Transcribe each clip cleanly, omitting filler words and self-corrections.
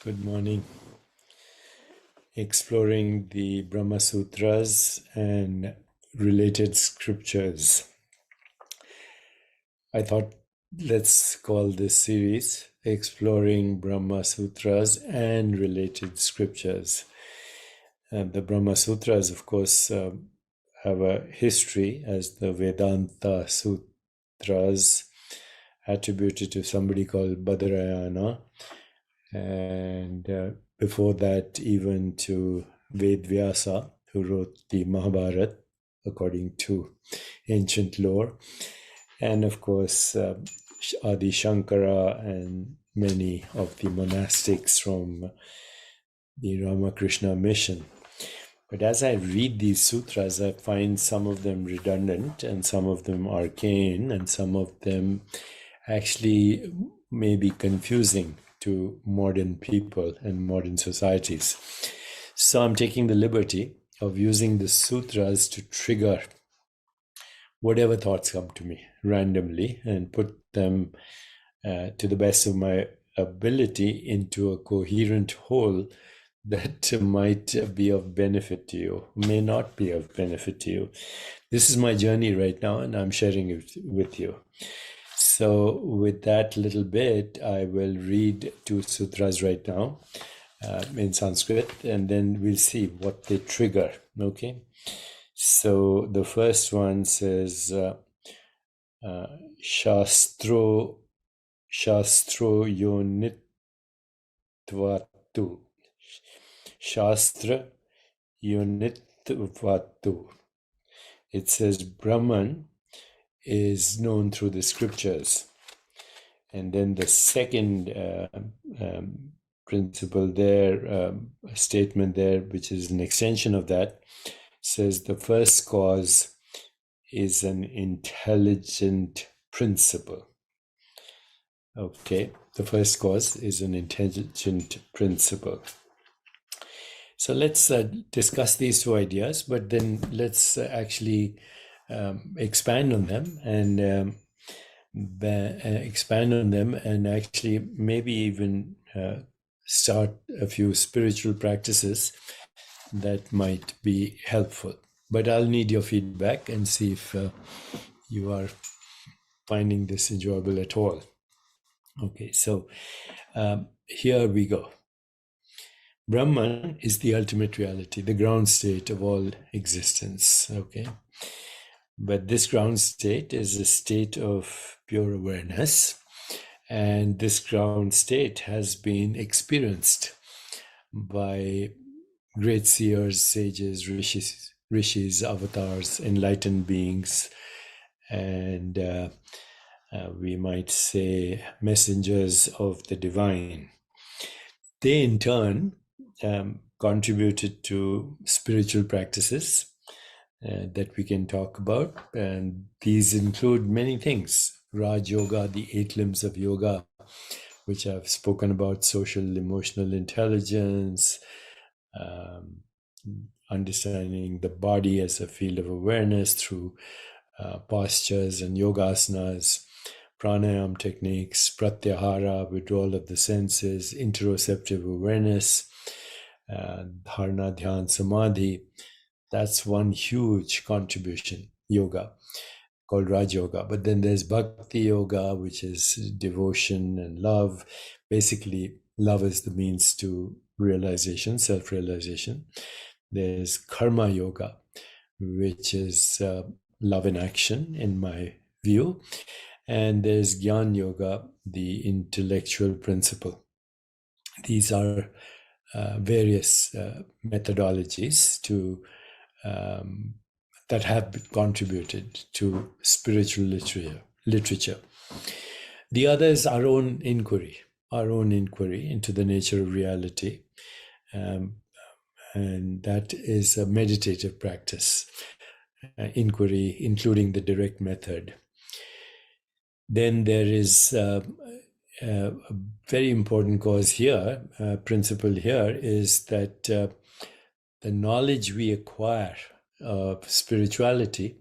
Good morning. Exploring the Brahma Sutras and related scriptures. I thought let's call this series Exploring Brahma Sutras and Related Scriptures. The Brahma Sutras, of course, have a history as the Vedanta Sutras attributed to somebody called Badarayana. And before that, even to Vedvyasa, who wrote the Mahabharata according to ancient lore. And of course, Adi Shankara and many of the monastics from the Ramakrishna mission. But as I read these sutras, I find some of them redundant and some of them arcane and some of them actually may be confusing to modern people and modern societies. So I'm taking the liberty of using the sutras to trigger whatever thoughts come to me randomly and put them to the best of my ability into a coherent whole that might be of benefit to you, may not be of benefit to you. This is my journey right now, and I'm sharing it with you. So with that little bit, I will read two sutras right now in Sanskrit, and then we'll see what they trigger, okay? So the first one says, Shastro Yonitvatu. Shastra Yonitvatu. It says Brahman is known through the scriptures. And then the second principle there, a statement there, which is an extension of that, says the first cause is an intelligent principle. Okay, the first cause is an intelligent principle. So let's discuss these two ideas, but then let's actually expand on them and actually maybe even start a few spiritual practices that might be helpful. But I'll need your feedback and see if you are finding this enjoyable at all. Okay, so here we go. Brahman is the ultimate reality, the ground state of all existence, okay? But this ground state is a state of pure awareness, and this ground state has been experienced by great seers, sages, rishis, avatars, enlightened beings, and we might say messengers of the divine. They in turn contributed to spiritual practices that we can talk about, and these include many things. Raj Yoga, the 8 limbs of yoga, which I've spoken about, social emotional intelligence, understanding the body as a field of awareness through postures and yogasanas, pranayam techniques, pratyahara, withdrawal of the senses, interoceptive awareness, dharana, dhyan, samadhi. That's one huge contribution, yoga, called Raj Yoga. But then there's Bhakti Yoga, which is devotion and love. Basically, love is the means to realization, self-realization. There's Karma Yoga, which is love in action, in my view. And there's Gyan Yoga, the intellectual principle. These are various methodologies to that have contributed to spiritual literature. The other is our own inquiry into the nature of reality. And that is a meditative practice, inquiry, including the direct method. Then there is a very important cause here, principle here, is that the knowledge we acquire of spirituality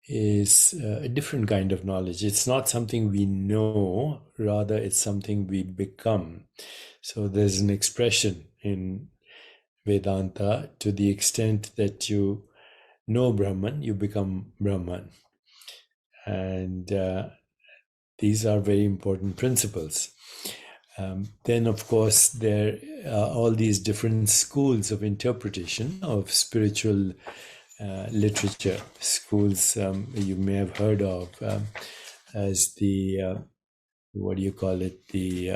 is a different kind of knowledge. It's not something we know, rather, it's something we become. So there's an expression in Vedanta: to the extent that you know Brahman, you become Brahman. And these are very important principles. Then, of course, there are all these different schools of interpretation of spiritual literature. Schools you may have heard of as the, what do you call it, the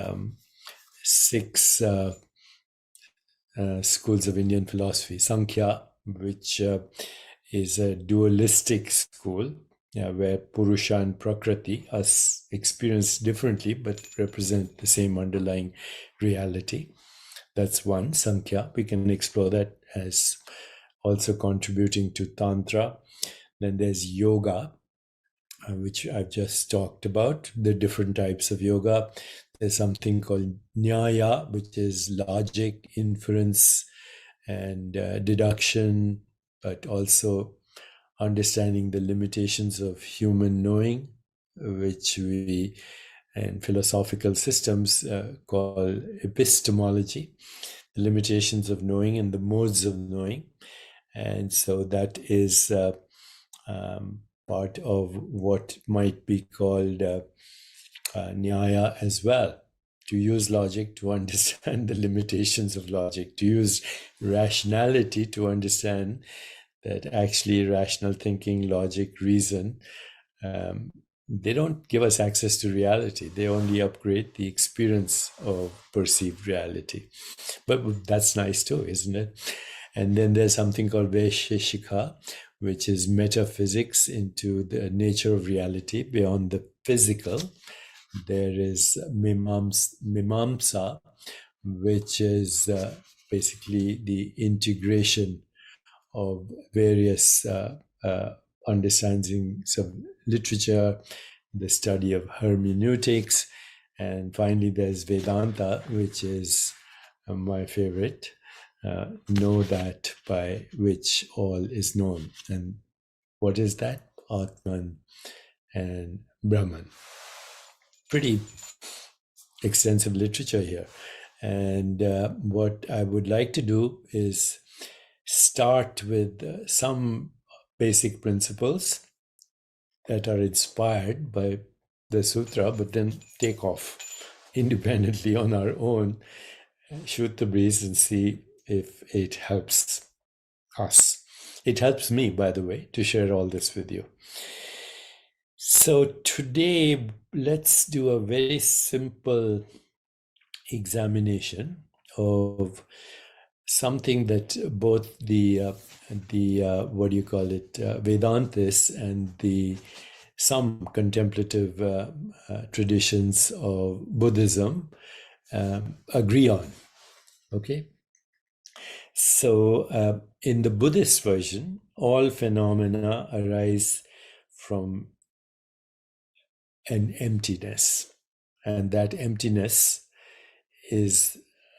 six schools of Indian philosophy. Sankhya, which is a dualistic school, where Purusha and Prakriti are experienced differently but represent the same underlying reality. That's one, Sankhya. We can explore that as also contributing to Tantra. Then there's yoga, which I've just talked about, the different types of yoga. There's something called Nyaya, which is logic, inference, and deduction, but also understanding the limitations of human knowing, which we in philosophical systems call epistemology, the limitations of knowing and the modes of knowing. And so that is part of what might be called Nyaya as well. To use logic to understand the limitations of logic, to use rationality to understand that actually rational thinking, logic, reason, they don't give us access to reality. They only upgrade the experience of perceived reality. But that's nice too, isn't it? And then there's something called Vaisheshika, which is metaphysics into the nature of reality beyond the physical. There is Mimamsa, which is basically the integration of various understandings of literature, the study of hermeneutics, and finally there's Vedanta, which is my favorite, know that by which all is known. And what is that? Atman and Brahman. Pretty extensive literature here. And what I would like to do is start with some basic principles that are inspired by the sutra, but then take off independently on our own, shoot the breeze and see if it helps us. It helps me, by the way, to share all this with you. So today, let's do a very simple examination of something that both the what do you call it, Vedantists and the some contemplative traditions of Buddhism agree on. Okay, so in the Buddhist version, all phenomena arise from an emptiness, and that emptiness is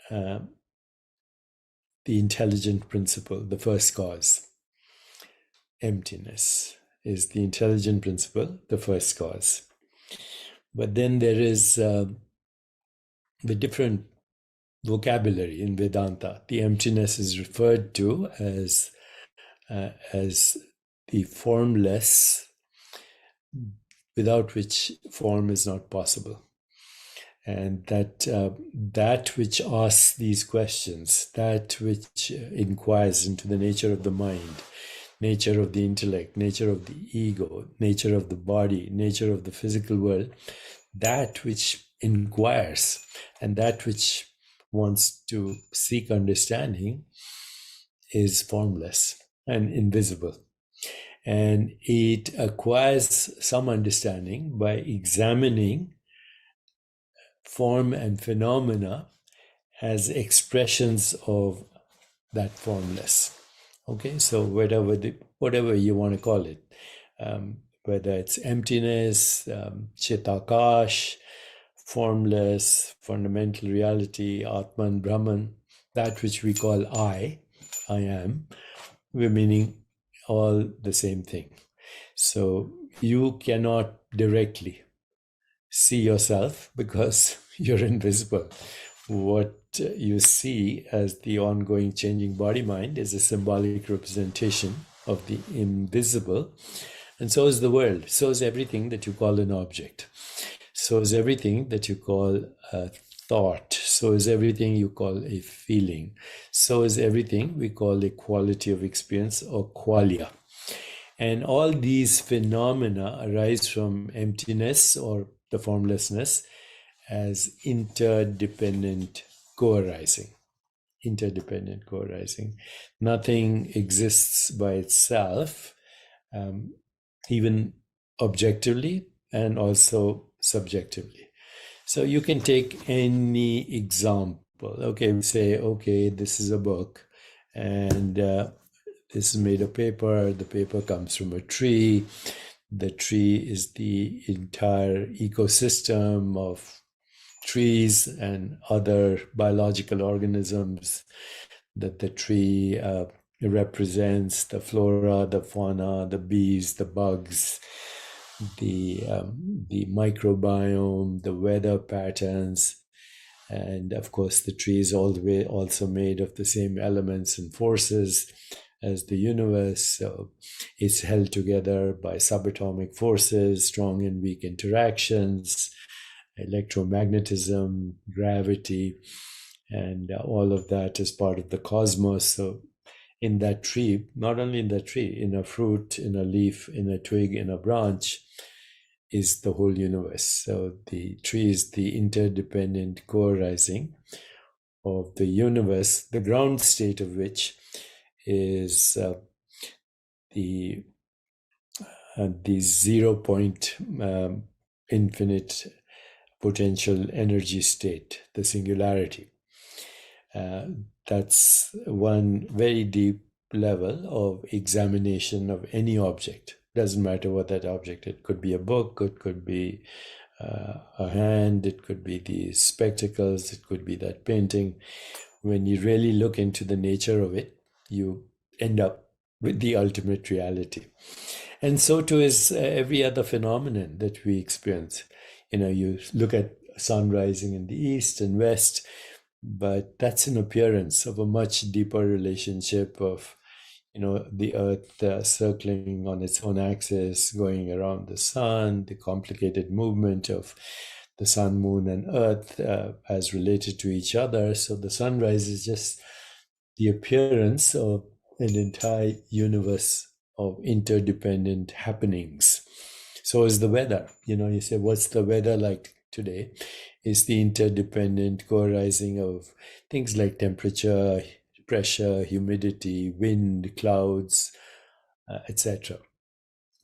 the intelligent principle, the first cause. Emptiness is the intelligent principle, the first cause. But then there is the different vocabulary in Vedanta. The emptiness is referred to as the formless, without which form is not possible. And that which asks these questions, that which inquires into the nature of the mind, nature of the intellect, nature of the ego, nature of the body, nature of the physical world, that which inquires and that which wants to seek understanding is formless and invisible. And it acquires some understanding by examining form and phenomena as expressions of that formless. Okay, so whatever you want to call it, whether it's emptiness, chitakash, formless, fundamental reality, Atman, Brahman, that which we call I am, we're meaning all the same thing. So you cannot directly see yourself because you're invisible. What you see as the ongoing changing body mind is a symbolic representation of the invisible. And so is the world. So is everything that you call an object. So is everything that you call a thought. So is everything you call a feeling. So is everything we call a quality of experience or qualia. And all these phenomena arise from emptiness or the formlessness as interdependent co-arising. Interdependent co-arising. Nothing exists by itself, even objectively and also subjectively. So you can take any example. Okay, we say, okay, this is a book, and this is made of paper. The paper comes from a tree. The tree is the entire ecosystem of trees and other biological organisms that the tree represents, the flora, the fauna, the bees, the bugs, the microbiome, the weather patterns, and of course the tree is all the way also made of the same elements and forces as the universe. So it's held together by subatomic forces, strong and weak interactions, electromagnetism, gravity, and all of that is part of the cosmos. So in that tree, not only in that tree, in a fruit, in a leaf, in a twig, in a branch, is the whole universe. So the tree is the interdependent co-arising of the universe, the ground state of which is the 0 point infinite potential energy state, the singularity. That's one very deep level of examination of any object. Doesn't matter what that object. It could be a book, it could be a hand, it could be these spectacles, it could be that painting. When you really look into the nature of it, you end up with the ultimate reality. And so too is every other phenomenon that we experience. You look at sun rising in the east and west, but that's an appearance of a much deeper relationship of the earth circling on its own axis, going around the sun, the complicated movement of the sun, moon, and earth as related to each other. So the sunrise is just the appearance of an entire universe of interdependent happenings. So is the weather. You say, what's the weather like today? Is the interdependent co-arising of things like temperature, pressure, humidity, wind, clouds, etc.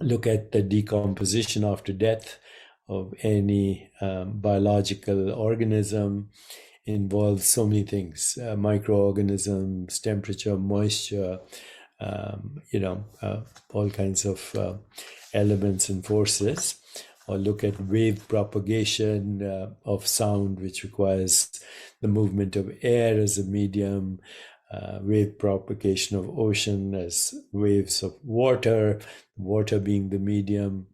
Look at the decomposition after death of any biological organism. Involves so many things, microorganisms, temperature, moisture, all kinds of elements and forces. Or look at wave propagation of sound, which requires the movement of air as a medium, wave propagation of ocean as waves of water, water being the medium,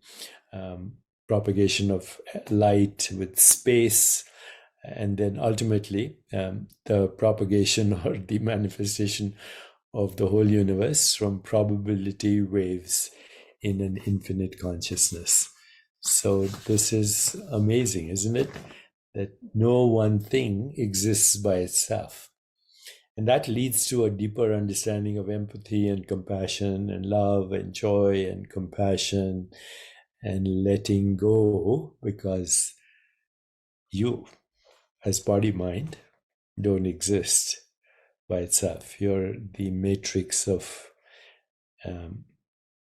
propagation of light with space, and then ultimately the propagation or the manifestation of the whole universe from probability waves in an infinite consciousness. So this is amazing, isn't it? That no one thing exists by itself. And that leads to a deeper understanding of empathy and compassion and love and joy and compassion and letting go, because you, as body mind, don't exist by itself. You're the matrix of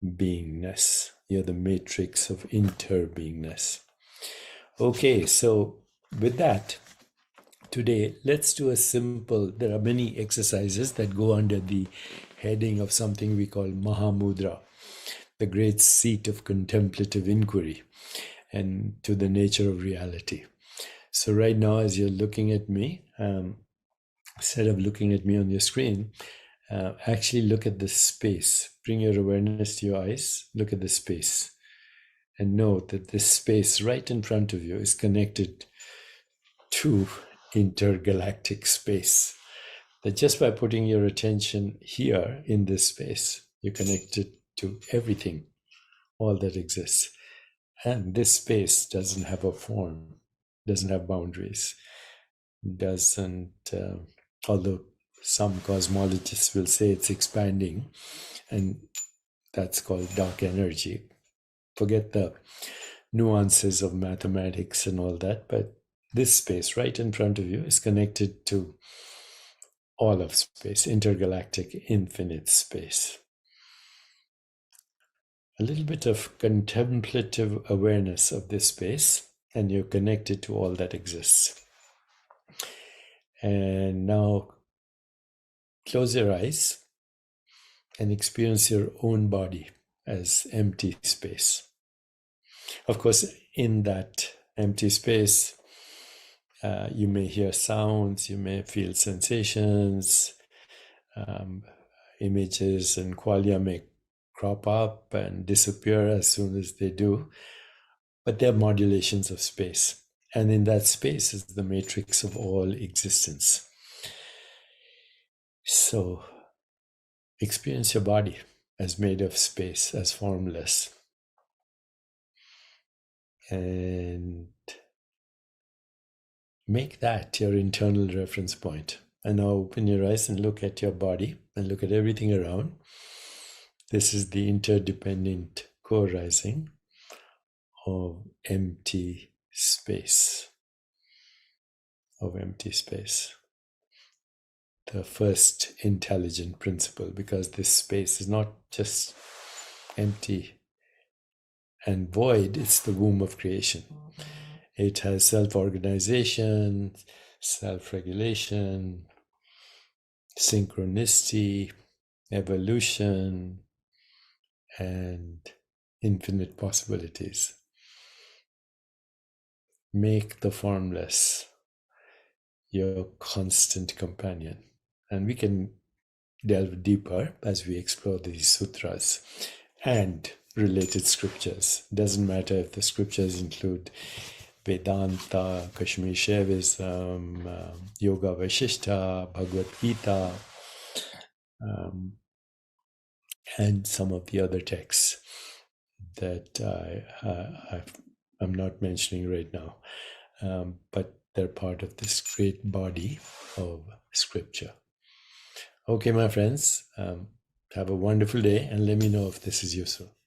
beingness. You're the matrix of interbeingness. Okay, so with that, today, let's do a simple, there are many exercises that go under the heading of something we call Mahamudra, the great seat of contemplative inquiry and to the nature of reality. So right now, as you're looking at me, instead of looking at me on your screen, Actually look at the space. Bring your awareness to your eyes. Look at the space. And know that this space right in front of you is connected to intergalactic space. That just by putting your attention here in this space, you're connected to everything, all that exists. And this space doesn't have a form, doesn't have boundaries, doesn't, although some cosmologists will say it's expanding, and that's called dark energy. Forget the nuances of mathematics and all that, but this space right in front of you is connected to all of space, intergalactic, infinite space. A little bit of contemplative awareness of this space, and you're connected to all that exists. And now close your eyes and experience your own body as empty space. Of course, in that empty space, you may hear sounds, you may feel sensations, images and qualia may crop up and disappear as soon as they do, but they're modulations of space. And in that space is the matrix of all existence. So experience your body as made of space, as formless. And make that your internal reference point. And now open your eyes and look at your body and look at everything around. This is the interdependent co-arising of empty space. The first intelligent principle, because this space is not just empty and void, it's the womb of creation. It has self-organization, self-regulation, synchronicity, evolution, and infinite possibilities. Make the formless your constant companion. And we can delve deeper as we explore these sutras and related scriptures. Doesn't matter if the scriptures include Vedanta, Kashmir Shaivism, Yoga Vaishishta, Bhagavad Gita, and some of the other texts that I'm not mentioning right now, but they're part of this great body of scripture. Okay, my friends, have a wonderful day and let me know if this is useful.